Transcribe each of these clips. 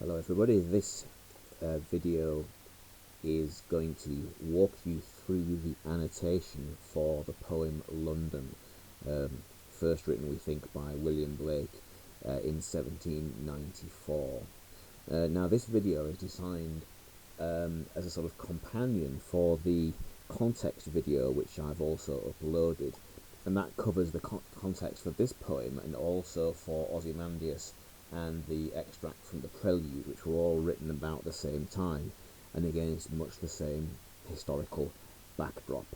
Hello everybody, this video is going to walk you through the annotation for the poem London, first written we think by William Blake in 1794. Now this video is designed as a sort of companion for the context video which I've also uploaded, and that covers the context for this poem and also for Ozymandias and the extract from the prelude, which were all written about the same time and against much the same historical backdrop.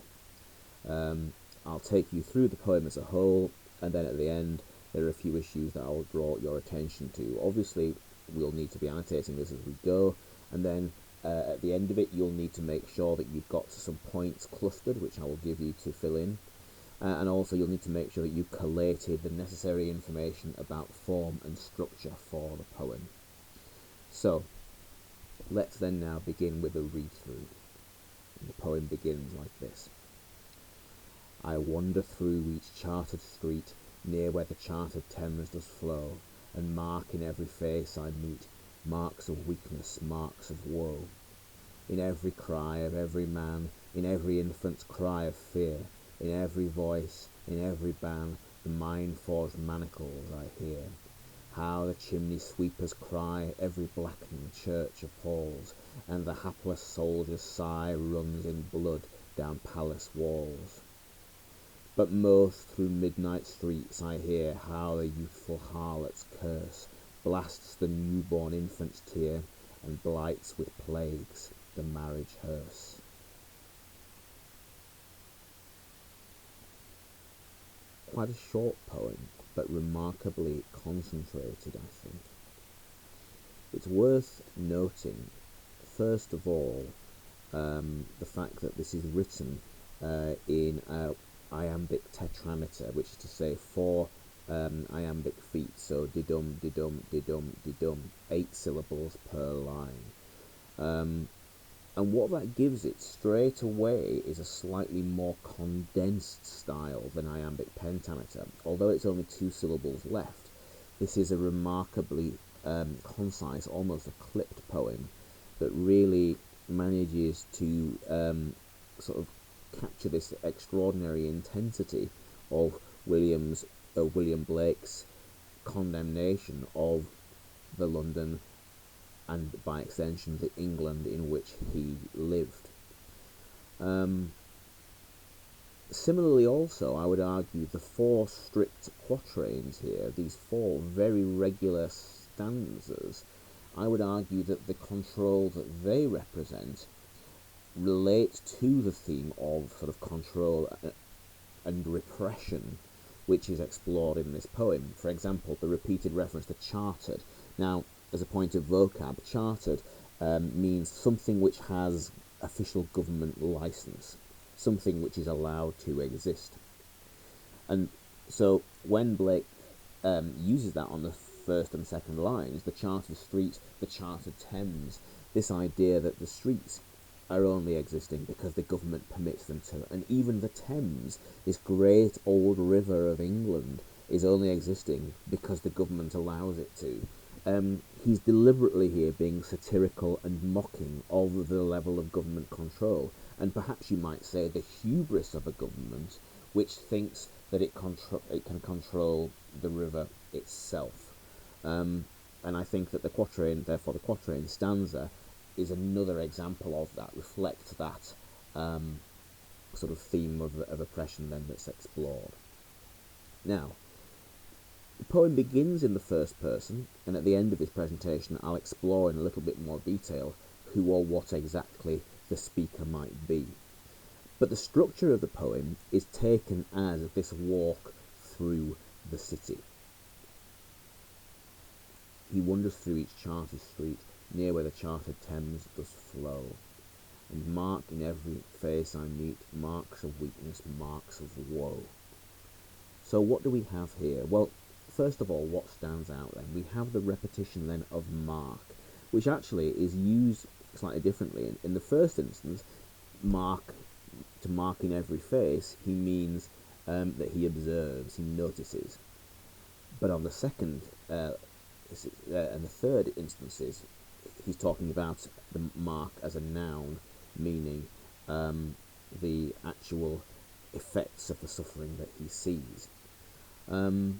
I'll take you through the poem as a whole, and then at the end there are a few issues that I'll draw your attention to. Obviously we'll need to be annotating this as we go, and then at the end of it you'll need to make sure that you've got some points clustered, which I will give you to fill in. And also you'll need to make sure that you collated the necessary information about form and structure for the poem. So let's then now begin with a read-through. The poem begins like this. I wander through each chartered street, near where the chartered Thames does flow, and mark in every face I meet marks of weakness, marks of woe. In every cry of every man, in every infant's cry of fear, in every voice, in every ban, the mine-forged manacles I hear. How the chimney sweepers cry, every blackening church appalls, and the hapless soldier's sigh runs in blood down palace walls. But most through midnight streets I hear how the youthful harlot's curse blasts the newborn infant's tear, and blights with plagues the marriage hearse. Quite a short poem, but remarkably concentrated, I think. It's worth noting, first of all, the fact that this is written in iambic tetrameter, which is to say 4 iambic feet, so didum, didum, didum, didum, 8 syllables per line. And what that gives it straight away is a slightly more condensed style than iambic pentameter. Although it's only 2 syllables left, this is a remarkably concise, almost a clipped poem that really manages to sort of capture this extraordinary intensity of William Blake's condemnation of the London and by extension the England in which he lived. Similarly also, I would argue the 4 strict quatrains here, these 4 very regular stanzas, I would argue that the control that they represent relate to the theme of sort of control and repression which is explored in this poem. For example, the repeated reference to chartered. Now, as a point of vocab, chartered means something which has official government license, something which is allowed to exist. And so when Blake uses that on the first and second lines, the chartered street, the chartered Thames, this idea that the streets are only existing because the government permits them to, and even the Thames, this great old river of England, is only existing because the government allows it to. He's deliberately here being satirical and mocking of the level of government control, and perhaps you might say the hubris of a government which thinks that it can control the river itself. And I think that the quatrain stanza is another example of that, reflects that sort of theme of oppression then that's explored. Now, the poem begins in the first person, and at the end of this presentation I'll explore in a little bit more detail who or what exactly the speaker might be. But the structure of the poem is taken as this walk through the city. He wanders through each chartered street, near where the chartered Thames does flow, and mark in every face I meet marks of weakness, marks of woe. So what do we have here? Well, first of all, what stands out then? We have the repetition then of mark, which actually is used slightly differently. In the first instance, to mark in every face, he means that he observes, he notices. But on the second and the third instance is he's talking about the mark as a noun, meaning the actual effects of the suffering that he sees. The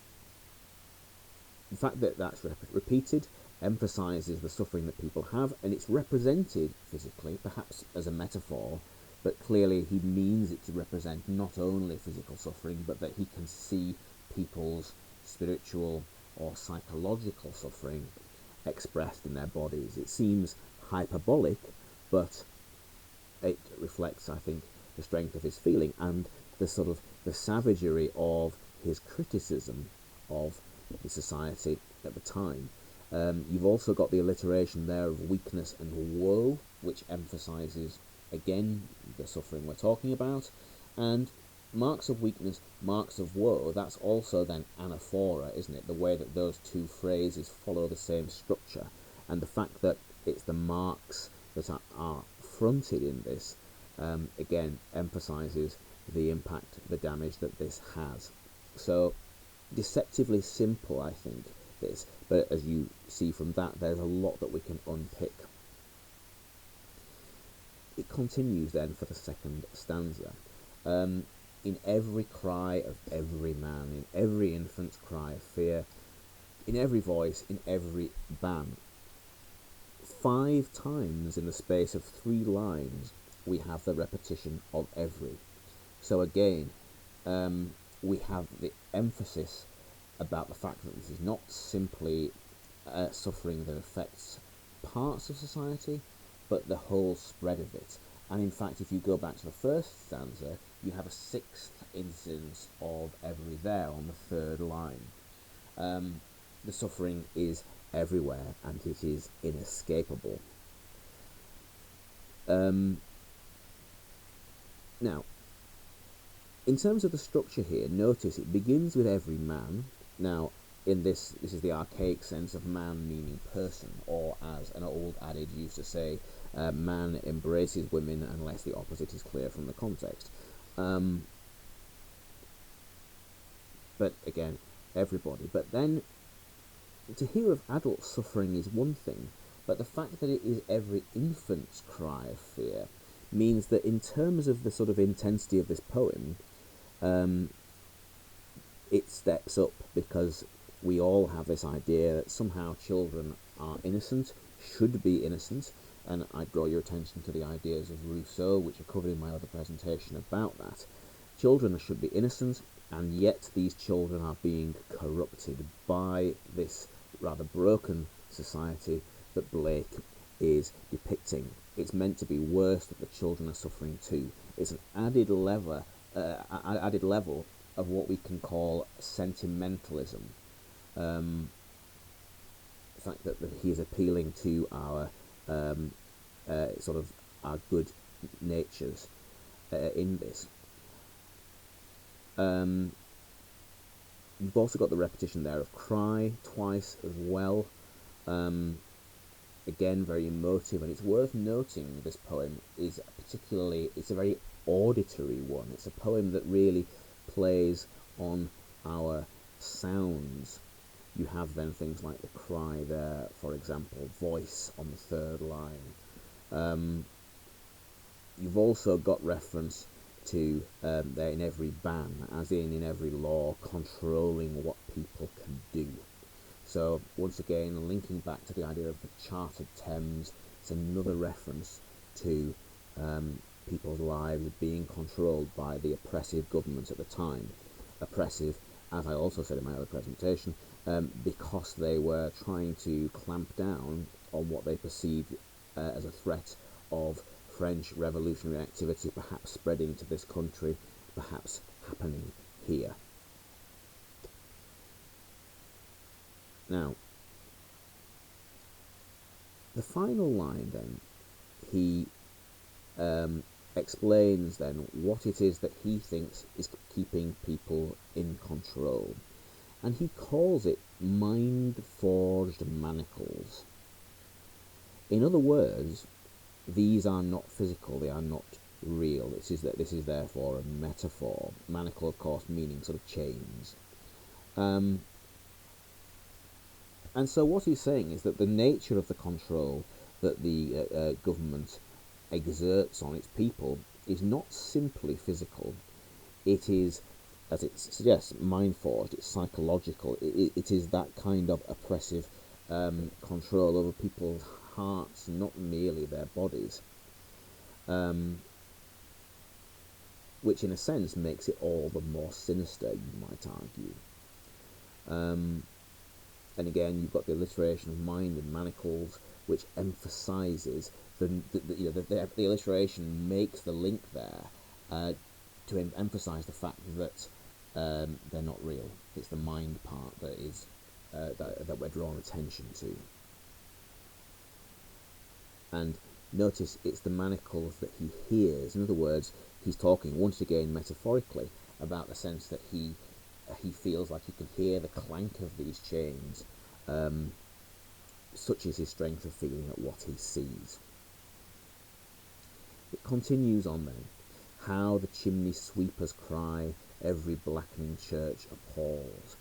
fact that that's repeated emphasizes the suffering that people have, and it's represented physically, perhaps as a metaphor, but clearly he means it to represent not only physical suffering, but that he can see people's spiritual or psychological suffering expressed in their bodies. It seems hyperbolic, but it reflects, I think, the strength of his feeling and the sort of the savagery of his criticism of the society at the time. You've also got the alliteration there of weakness and woe, which emphasizes again the suffering we're talking about, and marks of weakness, marks of woe, that's also then anaphora, isn't it? The way that those two phrases follow the same structure, and the fact that it's the marks that are fronted in this, again, emphasizes the impact, the damage that this has. So, deceptively simple, I think, this, but as you see from that, there's a lot that we can unpick. It continues then for the second stanza. In every cry of every man, in every infant's cry of fear, in every voice, in every ban. 5 times in the space of 3 lines, we have the repetition of every. So again, we have the emphasis about the fact that this is not simply suffering that affects parts of society, but the whole spread of it. And in fact, if you go back to the first stanza, you have a 6th instance of every there on the 3rd line. The suffering is everywhere, and it is inescapable. Now, in terms of the structure here, notice it begins with every man. Now, in this is the archaic sense of man meaning person, or as an old adage used to say, man embraces women unless the opposite is clear from the context. But again, everybody. But then, to hear of adult suffering is one thing, but the fact that it is every infant's cry of fear means that in terms of the sort of intensity of this poem, it steps up, because we all have this idea that somehow children are innocent, should be innocent, and I draw your attention to the ideas of Rousseau, which are covered in my other presentation about that. Children should be innocent, and yet these children are being corrupted by this rather broken society that Blake is depicting. It's meant to be worse that the children are suffering too. It's an added level of what we can call sentimentalism. The fact that he is appealing to our sort of our good natures in this. You've also got the repetition there of cry twice as well. Again, very emotive, and it's worth noting this poem is it's a very auditory one. It's a poem that really plays on our sounds. You have then things like the cry there, for example, voice on the 3rd line. You've also got reference to there in every ban, as in every law controlling what people can do. So once again, linking back to the idea of the Chartered Thames, it's another reference to people's lives being controlled by the oppressive government at the time. Oppressive, as I also said in my other presentation, because they were trying to clamp down on what they perceived as a threat of French revolutionary activity, perhaps spreading to this country, perhaps happening here. Now, the final line then, he explains then what it is that he thinks is keeping people in control, and he calls it mind-forged manacles. In other words, these are not physical, they are not real. This is therefore a metaphor. Manacle, of course, meaning sort of chains. And so what he's saying is that the nature of the control that the government exerts on its people is not simply physical. It is, as it suggests, mind-forged. It's psychological. It is that kind of oppressive control over people's hearts, not merely their bodies, which in a sense makes it all the more sinister, you might argue. And again, you've got the alliteration of mind in Manacles, which emphasises the alliteration makes the link there to emphasise the fact that they're not real. It's the mind part that is that we're drawing attention to. And notice it's the manacles that he hears. In other words, he's talking once again metaphorically about the sense that he feels like he can hear the clank of these chains. Such is his strength of feeling at what he sees. It continues on then. How the chimney sweepers cry, every blackening church appalls.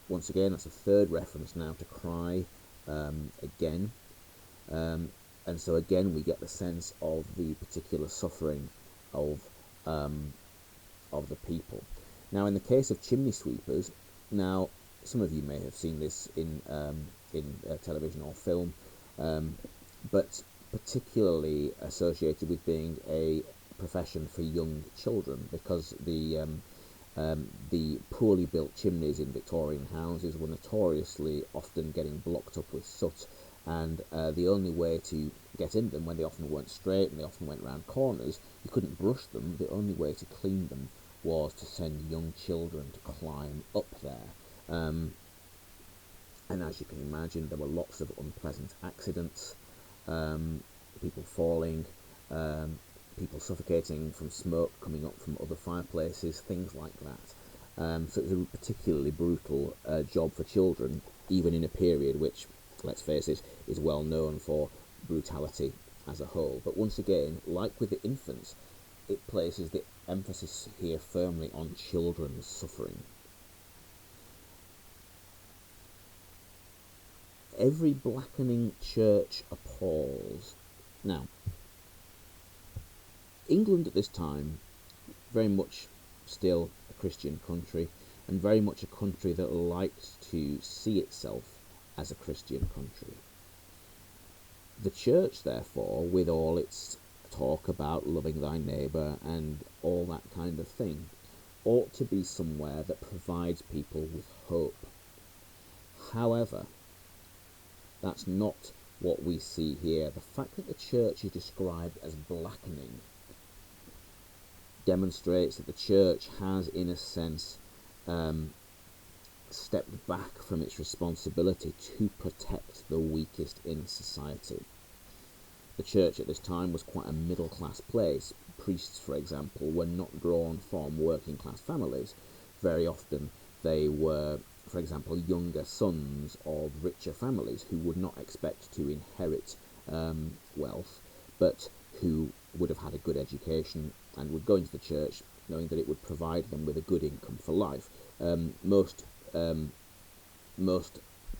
Once again, that's a third reference now to cry again. And so again we get the sense of the particular suffering of the people. Now, in the case of chimney sweepers, now some of you may have seen this in television or film, but particularly associated with being a profession for young children, because the poorly built chimneys in Victorian houses were notoriously often getting blocked up with soot, and the only way to get in them, when they often weren't straight and they often went round corners, you couldn't brush them. The only way to clean them was to send young children to climb up there. And as you can imagine, there were lots of unpleasant accidents, people falling, people suffocating from smoke coming up from other fireplaces, things like that. So it was a particularly brutal job for children, even in a period which, let's face it, is well known for brutality as a whole. But once again, like with the infants, it places the emphasis here firmly on children's suffering. Every blackening church appalls. Now, England at this time, very much still a Christian country, and very much a country that likes to see itself as a Christian country. The church, therefore, with all its talk about loving thy neighbour and all that kind of thing, ought to be somewhere that provides people with hope. However, that's not what we see here. The fact that the church is described as blackening demonstrates that the church has, in a sense, stepped back from its responsibility to protect the weakest in society. The church at this time was quite a middle-class place. Priests, for example, were not drawn from working-class families. Very often they were, for example, younger sons of richer families who would not expect to inherit wealth, but who would have had a good education and would go into the church knowing that it would provide them with a good income for life. Most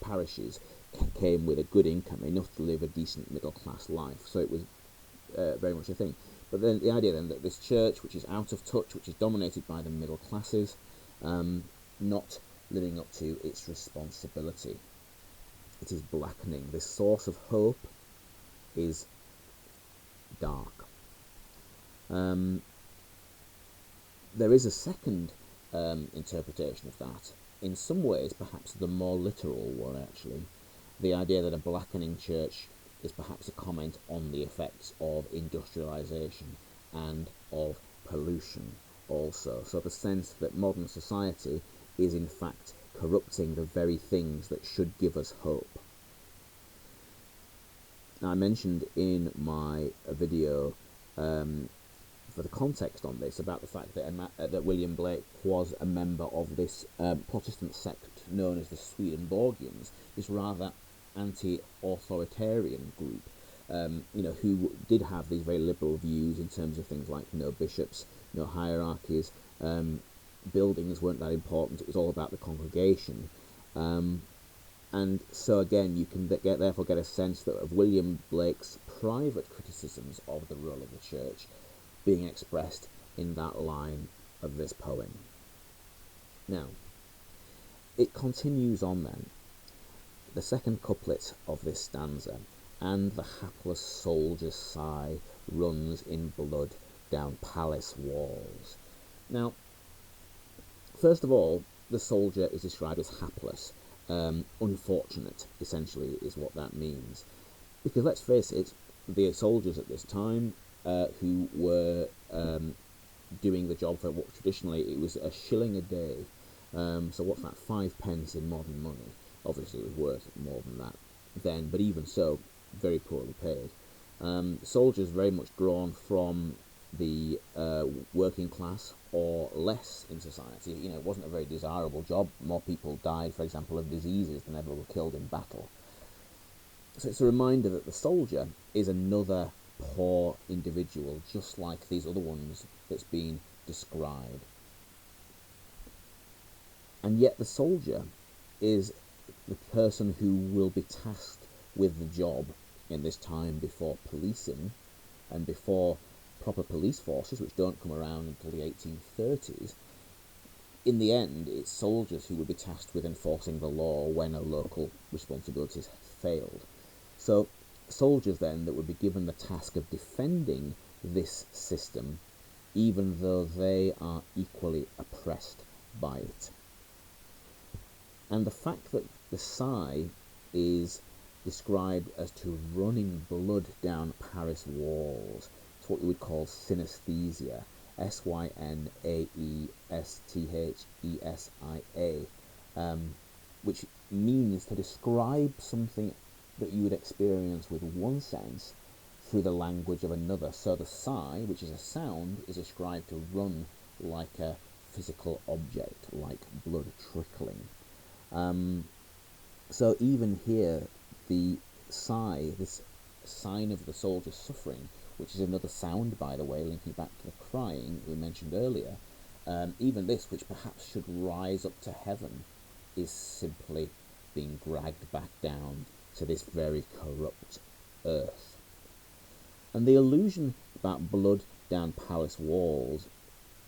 parishes came with a good income, enough to live a decent middle-class life, so it was very much a thing. But then the idea then that this church, which is out of touch, which is dominated by the middle classes, not living up to its responsibility. It is blackening. This source of hope is dark. There is a second interpretation of that, in some ways perhaps the more literal one actually, the idea that a blackening church is perhaps a comment on the effects of industrialisation and of pollution also. So the sense that modern society is in fact corrupting the very things that should give us hope. Now, I mentioned in my video for the context on this about the fact that William Blake was a member of this Protestant sect known as the Swedenborgians, this rather anti-authoritarian group, who did have these very liberal views in terms of things like no bishops, no hierarchies, buildings weren't that important, it was all about the congregation. And so again, you can therefore get a sense that of William Blake's private criticisms of the role of the church being expressed in that line of this poem. Now, it continues on then. The second couplet of this stanza, and the hapless soldier's sigh runs in blood down palace walls. Now, first of all, the soldier is described as hapless. Unfortunate, essentially, is what that means. Because let's face it, the soldiers at this time who were doing the job for what traditionally it was a shilling a day. So what's that, 5 pence in modern money? Obviously it was worth more than that then, but even so, very poorly paid. Soldiers very much drawn from the working class or less in society. You know, it wasn't a very desirable job. More people died, for example, of diseases than ever were killed in battle. So it's a reminder that the soldier is another poor individual, just like these other ones that's been described. And yet the soldier is the person who will be tasked with the job in this time before policing and before proper police forces, which don't come around until the 1830s. In the end, it's soldiers who would be tasked with enforcing the law when a local responsibilities failed. So soldiers then that would be given the task of defending this system, even though they are equally oppressed by it. And the fact that the sigh is described as to running blood down Paris walls, it's what you would call synesthesia, synaesthesia, which means to describe something that you would experience with one sense through the language of another. So the sigh, which is a sound, is ascribed to run like a physical object, like blood trickling. So even here, the sigh, this sign of the soldier's suffering, which is another sound, by the way, linking back to the crying we mentioned earlier, even this, which perhaps should rise up to heaven, is simply being dragged back down to this very corrupt earth. And the allusion about blood down palace walls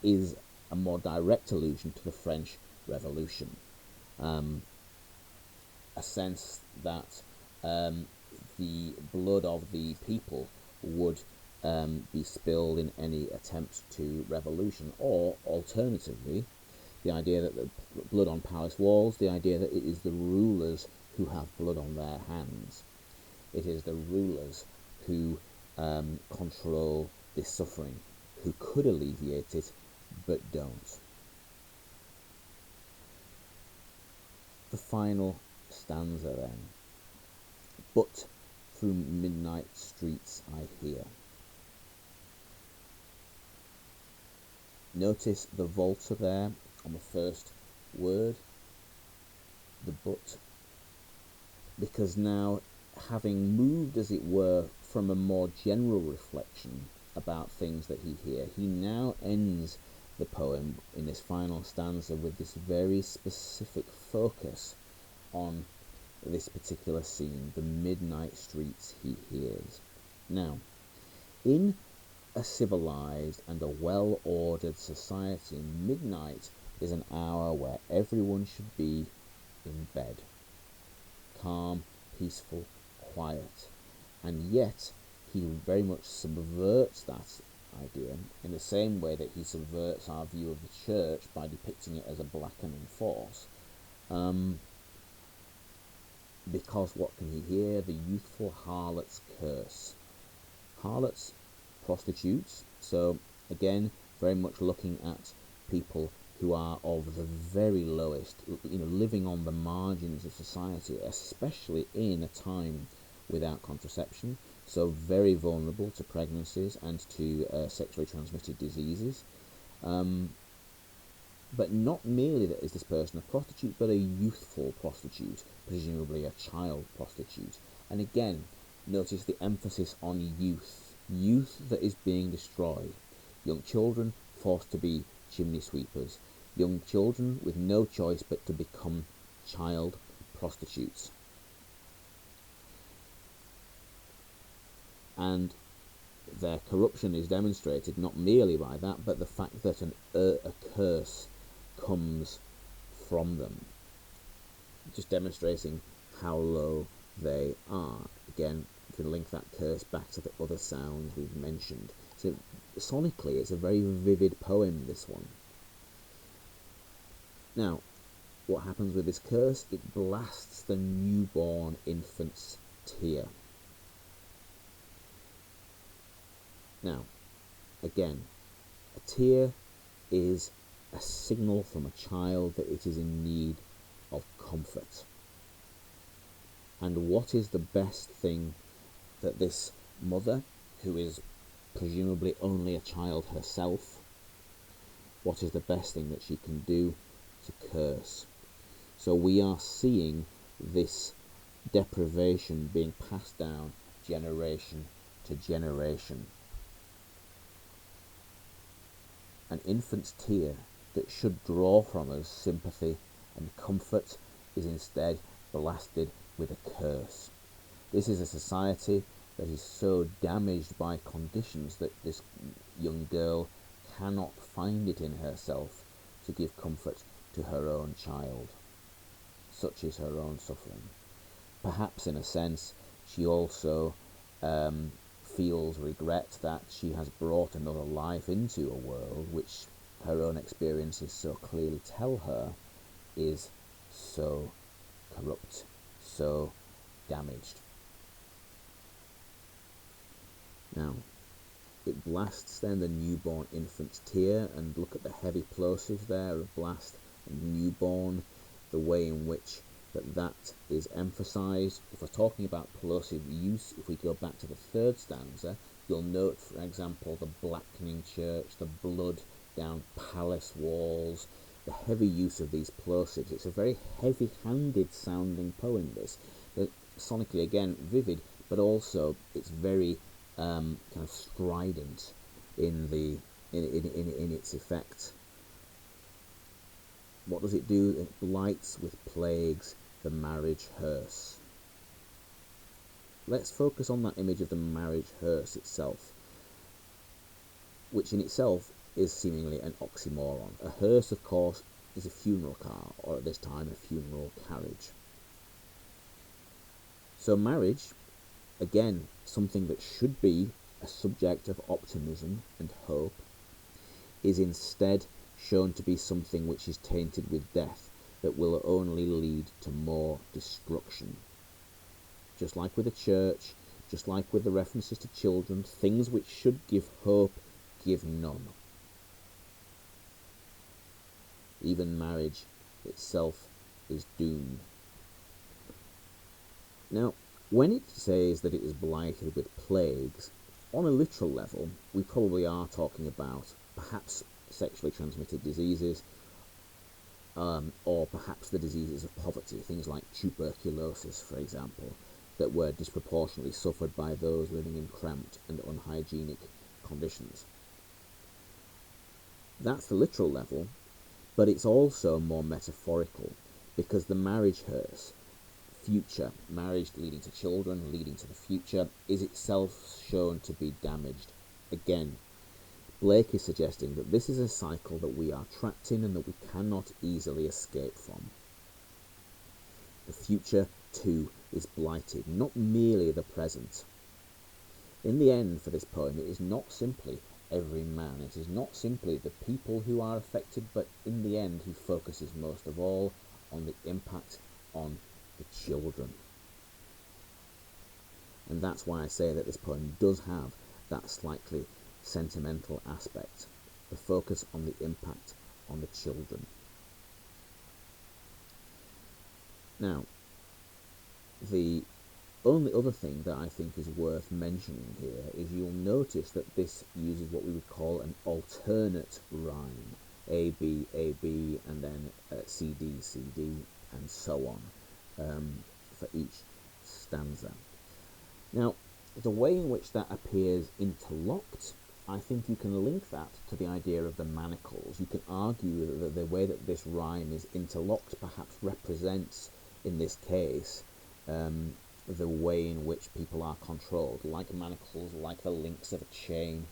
is a more direct allusion to the French Revolution. A sense that the blood of the people would be spilled in any attempt to revolution, or alternatively, the idea that the blood on palace walls, the idea that it is the rulers who have blood on their hands. It is the rulers who control this suffering, who could alleviate it, but don't. The final stanza then. But through midnight streets I hear. Notice the volta there on the first word, the but, because now, having moved, as it were, from a more general reflection about things that he hears, he now ends the poem in this final stanza with this very specific focus on this particular scene, the midnight streets he hears. Now, in a civilized and a well-ordered society, midnight is an hour where everyone should be in bed. Calm, peaceful, quiet. And yet, he very much subverts that idea in the same way that he subverts our view of the church by depicting it as a blackening force. Because what can he hear? The youthful harlot's curse. Harlots, prostitutes, so again, very much looking at people who are of the very lowest, living on the margins of society, especially in a time without contraception, so very vulnerable to pregnancies and to sexually transmitted diseases. But not merely that is this person a prostitute, but a youthful prostitute, presumably a child prostitute. And again, notice the emphasis on youth. Youth that is being destroyed. Young children forced to be chimney sweepers. Young children with no choice but to become child prostitutes. And their corruption is demonstrated not merely by that, but the fact that a curse comes from them, just demonstrating how low they are. Again, you can link that curse back to the other sounds we've mentioned. So sonically, it's a very vivid poem, this one. Now, what happens with this curse? It blasts the newborn infant's tear. Now, again, a tear is a signal from a child that it is in need of comfort. And what is the best thing that this mother, who is presumably only a child herself, what is the best thing that she can do? To curse. So we are seeing this deprivation being passed down generation to generation. An infant's tear that should draw from us sympathy and comfort is instead blasted with a curse. This is a society that is so damaged by conditions that this young girl cannot find it in herself to give comfort to her own child. Such is her own suffering. Perhaps in a sense she also feels regret that she has brought another life into a world which her own experiences so clearly tell her is so corrupt, so damaged. Now, it blasts then the newborn infant's tear, and look at the heavy plosive there of blast and newborn, the way in which that is emphasized. If we're talking about plosive use, if we go back to the third stanza, you'll note, for example, the Blackening Church, the blood down palace walls, the heavy use of these plosives. It's a very heavy-handed sounding poem, this. Sonically, again, vivid, but also it's very kind of strident in its effect. What does it do? It blights with plagues the marriage hearse. Let's focus on that image of the marriage hearse itself, which in itself is seemingly an oxymoron. A hearse, of course, is a funeral car, or at this time a funeral carriage. So marriage, again, something that should be a subject of optimism and hope, is instead shown to be something which is tainted with death, that will only lead to more destruction. Just like with the church, just like with the references to children, things which should give hope give none. Even marriage itself is doomed. Now, when it says that it is blighted with plagues, on a literal level, we probably are talking about perhaps sexually transmitted diseases, or perhaps the diseases of poverty, things like tuberculosis, for example, that were disproportionately suffered by those living in cramped and unhygienic conditions. That's the literal level, but it's also more metaphorical, because the marriage hearse, future, marriage leading to children, leading to the future, is itself shown to be damaged. Again, Blake is suggesting that this is a cycle that we are trapped in and that we cannot easily escape from. The future, too, is blighted, not merely the present. In the end, for this poem, it is not simply every man, it is not simply the people who are affected, but in the end he focuses most of all on the impact on the children. And that's why I say that this poem does have that slightly sentimental aspect, the focus on the impact on the children. Now, the only other thing that I think is worth mentioning here is you'll notice that this uses what we would call an alternate rhyme, A, B, and then C, D, and so on, for each stanza. Now, the way in which that appears interlocked I think you can link that to the idea of the manacles. You can argue that the way that this rhyme is interlocked perhaps represents, in this case, the way in which people are controlled, like manacles, like the links of a chain,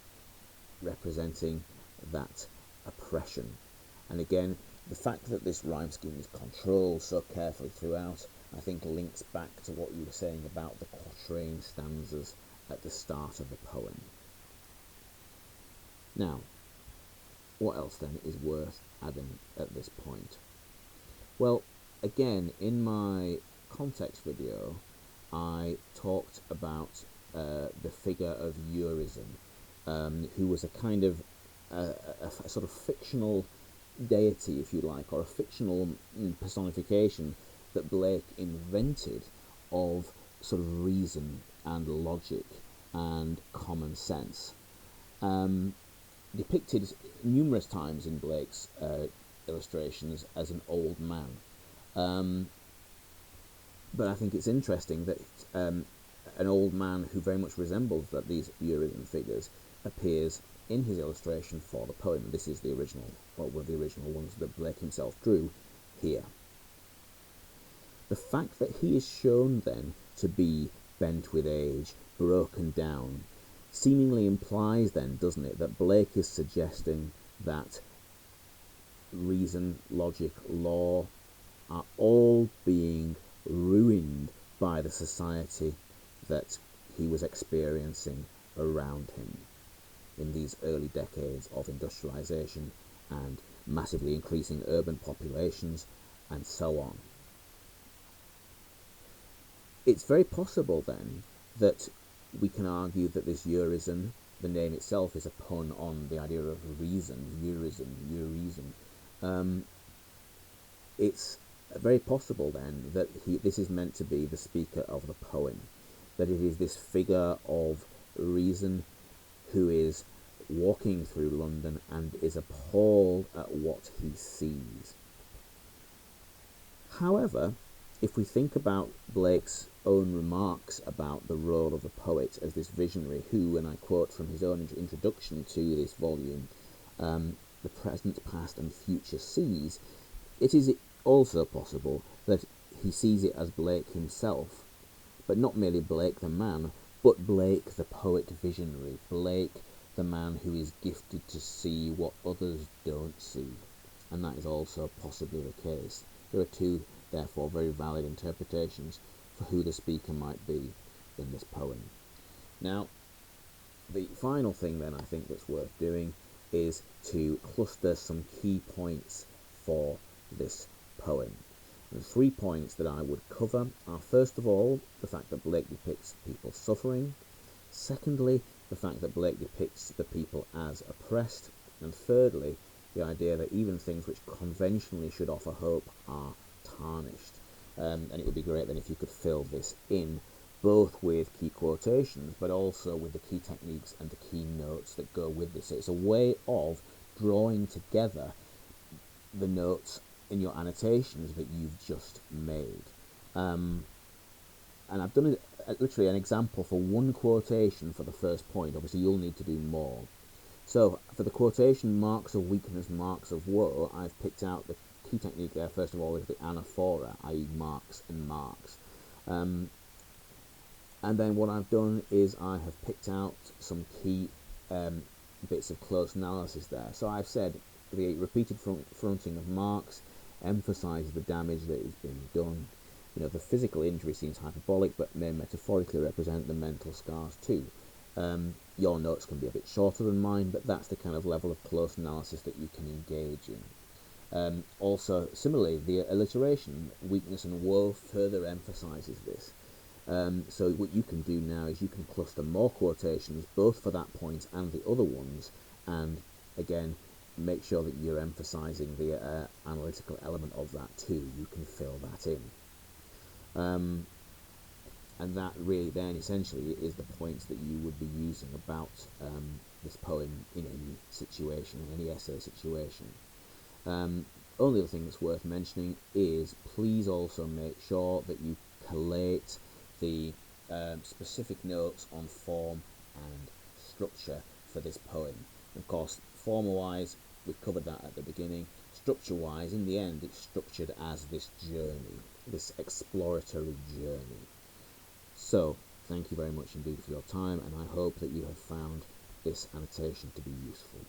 representing that oppression. And again, the fact that this rhyme scheme is controlled so carefully throughout, I think links back to what you were saying about the quatrain stanzas at the start of the poem. Now, what else then is worth adding at this point? Well, again, in my context video, I talked about the figure of Urizen, who was a kind of a sort of fictional deity, if you like, or a fictional personification that Blake invented of sort of reason and logic and common sense. Depicted numerous times in Blake's illustrations as an old man. But I think it's interesting that an old man who very much resembles these Urizen figures appears in his illustration for the poem. This is the original, or one of the original ones that Blake himself drew here. The fact that he is shown then to be bent with age, broken down, seemingly implies then, doesn't it, that Blake is suggesting that reason, logic, law are all being ruined by the society that he was experiencing around him in these early decades of industrialization and massively increasing urban populations and so on. It's very possible then that we can argue that this Urizen, the name itself is a pun on the idea of reason, Urizen. It's very possible then that this is meant to be the speaker of the poem, that it is this figure of reason who is walking through London and is appalled at what he sees. However, if we think about Blake's own remarks about the role of the poet as this visionary who, and I quote from his own introduction to this volume, the present, past and future sees, it is also possible that he sees it as Blake himself, but not merely Blake the man, but Blake the poet visionary, Blake the man who is gifted to see what others don't see. And that is also possibly the case. There are two, therefore, very valid interpretations for who the speaker might be in this poem. Now, the final thing then I think that's worth doing is to cluster some key points for this poem. The 3 points that I would cover are, first of all, the fact that Blake depicts people suffering. Secondly, the fact that Blake depicts the people as oppressed. And thirdly, the idea that even things which conventionally should offer hope are tarnished. And it would be great then if you could fill this in, both with key quotations, but also with the key techniques and the key notes that go with this. So it's a way of drawing together the notes in your annotations that you've just made. And I've done literally an example for one quotation for the first point. Obviously you'll need to do more. So for the quotation, marks of weakness, marks of woe, I've picked out the key technique there. First of all is the anaphora, i.e. marks and marks. And then what I've done is I have picked out some key bits of close analysis there. So I've said the repeated fronting of marks emphasises the damage that is being done. You know, the physical injury seems hyperbolic, but may metaphorically represent the mental scars too. Your notes can be a bit shorter than mine, but that's the kind of level of close analysis that you can engage in. Also, similarly, the alliteration, weakness and woe, further emphasises this. So what you can do now is you can cluster more quotations, both for that point and the other ones, and again, make sure that you're emphasising the analytical element of that too. You can fill that in. And that really then essentially is the points that you would be using about this poem in any situation, in any essay situation. Only other thing that's worth mentioning is please also make sure that you collate the specific notes on form and structure for this poem. Of course, former-wise, we've covered that at the beginning. Structure-wise, in the end, it's structured as this journey, this exploratory journey. So, thank you very much indeed for your time, and I hope that you have found this annotation to be useful.